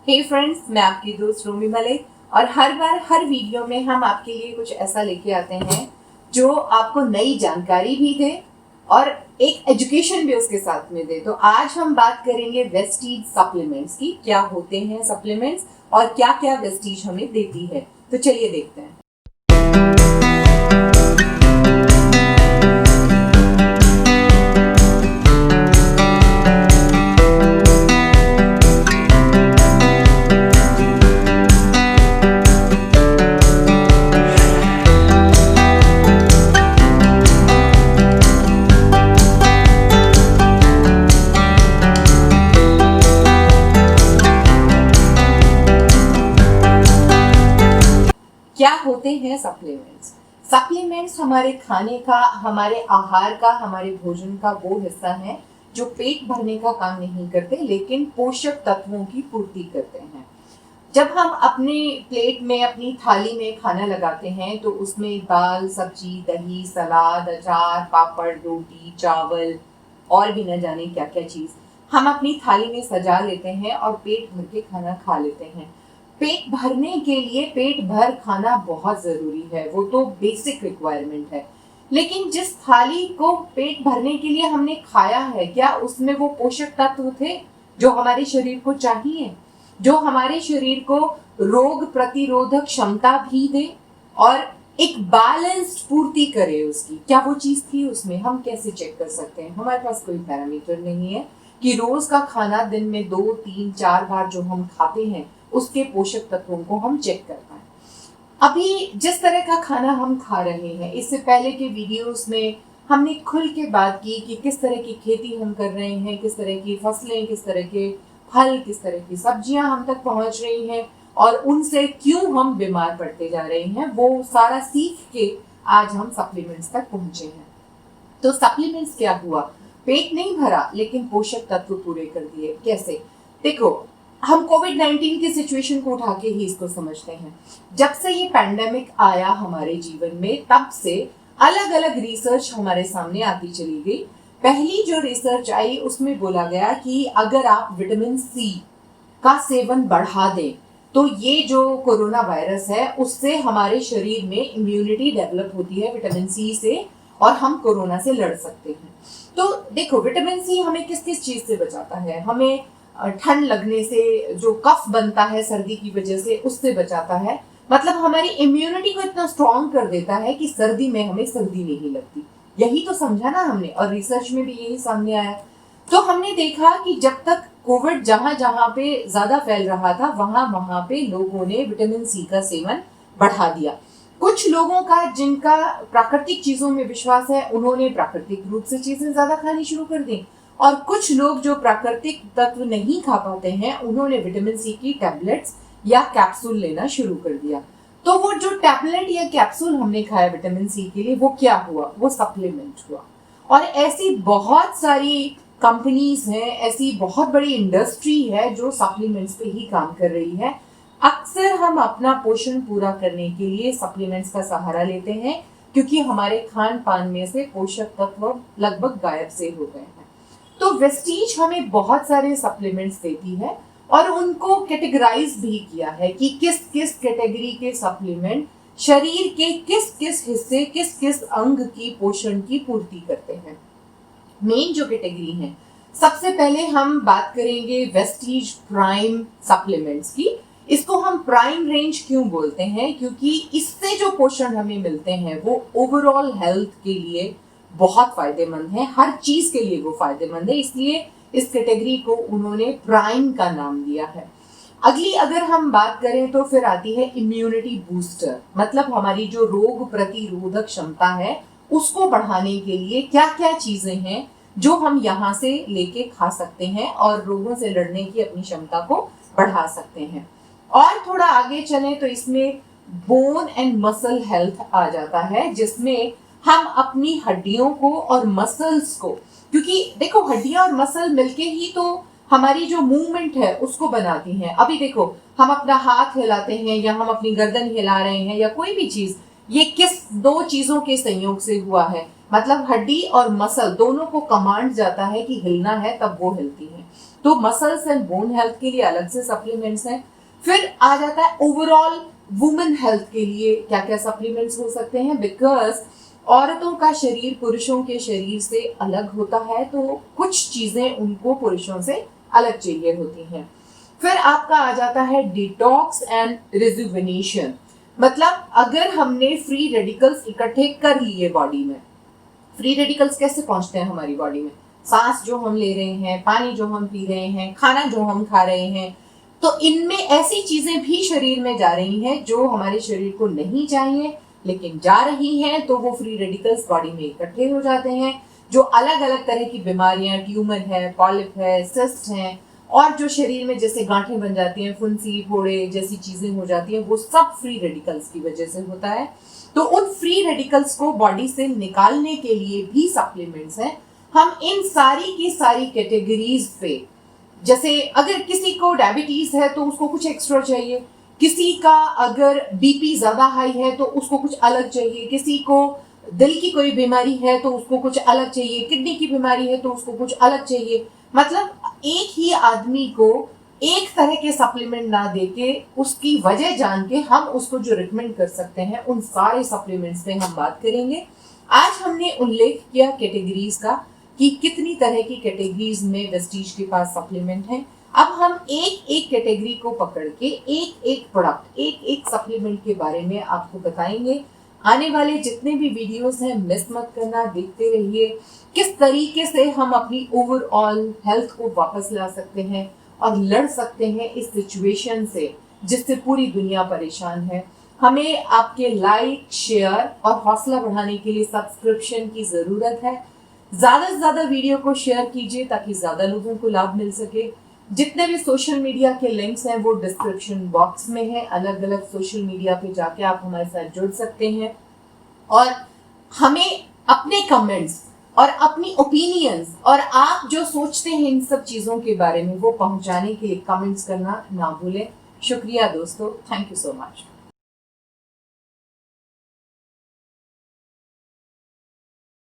हे friends, मैं आपकी दोस्त रूमी मलिक और हर बार हर वीडियो में हम आपके लिए कुछ ऐसा लेके आते हैं जो आपको नई जानकारी भी दे और एक एजुकेशन भी उसके साथ में दे। तो आज हम बात करेंगे वेस्टीज सप्लीमेंट्स की। क्या होते हैं सप्लीमेंट्स और क्या क्या वेस्टीज हमें देती है, तो चलिए देखते हैं। क्या होते हैं सप्लीमेंट्स? सप्लीमेंट्स हमारे खाने का, हमारे आहार का, हमारे भोजन का वो हिस्सा है जो पेट भरने का काम नहीं करते लेकिन पोषक तत्वों की पूर्ति करते हैं। जब हम अपने प्लेट में, अपनी थाली में खाना लगाते हैं तो उसमें दाल, सब्जी, दही, सलाद, अचार, पापड़, रोटी, चावल और भी न जाने क्या क्या चीज हम अपनी थाली में सजा लेते हैं और पेट भर के खाना खा लेते हैं। पेट भरने के लिए पेट भर खाना बहुत जरूरी है, वो तो बेसिक रिक्वायरमेंट है। लेकिन जिस थाली को पेट भरने के लिए हमने खाया है, क्या उसमें वो पोषक तत्व थे जो हमारे शरीर को चाहिए, जो हमारे शरीर को रोग प्रतिरोधक क्षमता भी दे और एक बैलेंस्ड पूर्ति करे उसकी? क्या वो चीज थी उसमें? हम कैसे चेक कर सकते हैं? हमारे पास कोई पैरामीटर नहीं है कि रोज का खाना दिन में 2, 3, 4 बार जो हम खाते हैं उसके पोषक तत्वों को हम चेक कर पाए। अभी जिस तरह का खाना हम खा रहे हैं, इससे पहले के वीडियोस में हमने खुल के बात की कि किस तरह की खेती हम कर रहे हैं, किस तरह की फसलें, किस तरह के फल, किस तरह की सब्जियां हम तक पहुंच रही हैं और उनसे क्यों हम बीमार पड़ते जा रहे हैं। वो सारा सीख के आज हम सप्लीमेंट्स तक पहुंचे हैं। तो सप्लीमेंट्स क्या हुआ? पेट नहीं भरा लेकिन पोषक तत्व पूरे कर दिए। कैसे? देखो, हम कोविड-19 की सिचुएशन को उठा के ही इसको समझते हैं। जब से ये पैंडेमिक आया हमारे जीवन में, तब से अलग अलग रिसर्च हमारे सामने आती चली गई। पहली जो रिसर्च आई उसमें बोला गया कि अगर आप विटामिन सी का सेवन बढ़ा दें तो ये जो कोरोना वायरस है उससे हमारे शरीर में इम्यूनिटी डेवलप होती है विटामिन सी से और हम कोरोना से लड़ सकते हैं। तो देखो, विटामिन सी हमें किस किस चीज से बचाता है? हमें ठंड लगने से, जो कफ बनता है सर्दी की वजह से, उससे बचाता है। मतलब हमारी इम्यूनिटी को इतना स्ट्रॉन्ग कर देता है कि सर्दी में हमें सर्दी नहीं लगती। यही तो समझा ना हमने, और रिसर्च में भी यही सामने आया। तो हमने देखा कि जब तक कोविड जहां जहां पे ज्यादा फैल रहा था वहां वहां पे लोगों ने विटामिन सी का सेवन बढ़ा दिया। कुछ लोगों का, जिनका प्राकृतिक चीजों में विश्वास है, उन्होंने प्राकृतिक रूप से चीजें ज्यादा खानी शुरू कर दी और कुछ लोग जो प्राकृतिक तत्व नहीं खा पाते हैं उन्होंने विटामिन सी की टैबलेट्स या कैप्सूल लेना शुरू कर दिया। तो वो जो टैबलेट या कैप्सूल हमने खाया विटामिन सी के लिए, वो क्या हुआ? वो सप्लीमेंट हुआ। और ऐसी बहुत सारी कंपनीज हैं, ऐसी बहुत बड़ी इंडस्ट्री है जो सप्लीमेंट्स पे ही काम कर रही है। अक्सर हम अपना पोषण पूरा करने के लिए सप्लीमेंट्स का सहारा लेते हैं क्योंकि हमारे खान पान में से पोषक तत्व लगभग गायब से हो गए हैं। तो वेस्टीज हमें बहुत सारे सप्लीमेंट्स देती है और उनको कैटेगराइज भी किया है कि किस किस कैटेगरी के सप्लीमेंट शरीर के किस किस हिस्से, किस किस अंग की पोषण की पूर्ति करते हैं। मेन जो कैटेगरी है, सबसे पहले हम बात करेंगे वेस्टीज प्राइम सप्लीमेंट्स की। इसको हम प्राइम रेंज क्यों बोलते हैं? क्योंकि इससे जो पोषण हमें मिलते हैं वो ओवरऑल हेल्थ के लिए बहुत फायदेमंद है, हर चीज के लिए वो फायदेमंद है, इसलिए इस कैटेगरी को उन्होंने प्राइम का नाम दिया है। अगली अगर हम बात करें तो फिर आती है इम्यूनिटी बूस्टर। मतलब हमारी जो रोग प्रतिरोधक क्षमता है उसको बढ़ाने के लिए क्या क्या चीजें हैं जो हम यहाँ से लेके खा सकते हैं और रोगों से लड़ने की अपनी क्षमता को बढ़ा सकते हैं। और थोड़ा आगे चले तो इसमें बोन एंड मसल हेल्थ आ जाता है, जिसमें हम अपनी हड्डियों को और मसल्स को, क्योंकि देखो हड्डियां और मसल मिलके ही तो हमारी जो मूवमेंट है उसको बनाती हैं। अभी देखो, हम अपना हाथ हिलाते हैं या हम अपनी गर्दन हिला रहे हैं या कोई भी चीज, ये किस दो चीजों के संयोग से हुआ है? मतलब हड्डी और मसल दोनों को कमांड जाता है कि हिलना है, तब वो हिलती है। तो मसल्स एंड बोन हेल्थ के लिए अलग से सप्लीमेंट्स हैं। फिर आ जाता है ओवरऑल वुमेन हेल्थ के लिए क्या क्या सप्लीमेंट्स हो सकते हैं, बिकॉज औरतों का शरीर पुरुषों के शरीर से अलग होता है, तो कुछ चीजें उनको पुरुषों से अलग चाहिए होती हैं। फिर आपका आ जाता है डिटॉक्स एंड रिजुविनेशन, मतलब अगर हमने फ्री रेडिकल्स इकट्ठे कर लिए बॉडी में, फ्री रेडिकल्स कैसे पहुंचते हैं हमारी बॉडी में, सांस जो हम ले रहे हैं, पानी जो हम पी रहे हैं, खाना जो हम खा रहे हैं, तो इनमें ऐसी चीजें भी शरीर में जा रही हैं जो हमारे शरीर को नहीं चाहिए, लेकिन जा रही हैं, तो वो फ्री रेडिकल्स बॉडी में इकट्ठे हो जाते हैं, जो अलग अलग तरह की बीमारियां, ट्यूमर है, पॉलिप है, सिस्ट हैं, और जो शरीर में जैसे गांठें बन जाती हैं, फुंसी फोड़े जैसी चीजें हो जाती हैं, वो सब फ्री रेडिकल्स की वजह से होता है। तो उन फ्री रेडिकल्स को बॉडी से निकालने के लिए भी सप्लीमेंट्स हैं। हम इन सारी की सारी कैटेगरीज पे, जैसे अगर किसी को डायबिटीज है तो उसको कुछ एक्स्ट्रा चाहिए, किसी का अगर बीपी ज्यादा हाई है तो उसको कुछ अलग चाहिए, किसी को दिल की कोई बीमारी है तो उसको कुछ अलग चाहिए, किडनी की बीमारी है तो उसको कुछ अलग चाहिए। मतलब एक ही आदमी को एक तरह के सप्लीमेंट ना देके उसकी वजह जान के हम उसको जो रिकमेंड कर सकते हैं, उन सारे सप्लीमेंट्स पे हम बात करेंगे। आज हमने उल्लेख किया कैटेगरीज का कि कितनी तरह की कैटेगरीज में वेस्टीज के पास सप्लीमेंट हैं। अब हम एक एक कैटेगरी को पकड़ के एक एक प्रोडक्ट, एक एक सप्लीमेंट के बारे में आपको बताएंगे। आने वाले जितने भी वीडियोस हैं मिस मत करना, देखते रहिए किस तरीके से हम अपनी ओवरऑल हेल्थ को वापस ला सकते हैं और लड़ सकते हैं इस सिचुएशन से जिससे पूरी दुनिया परेशान है। हमें आपके लाइक, शेयर और हौसला बढ़ाने के लिए सब्सक्रिप्शन की जरूरत है। ज्यादा से ज्यादा वीडियो को शेयर कीजिए ताकि ज्यादा लोगों को लाभ मिल सके। जितने भी सोशल मीडिया के लिंक्स हैं वो डिस्क्रिप्शन बॉक्स में है, अलग अलग सोशल मीडिया पे जाके आप हमारे साथ जुड़ सकते हैं और हमें अपने कमेंट्स और अपनी ओपिनियंस और आप जो सोचते हैं इन सब चीजों के बारे में वो पहुंचाने के लिए कमेंट्स करना ना भूलें। शुक्रिया दोस्तों, थैंक यू सो मच।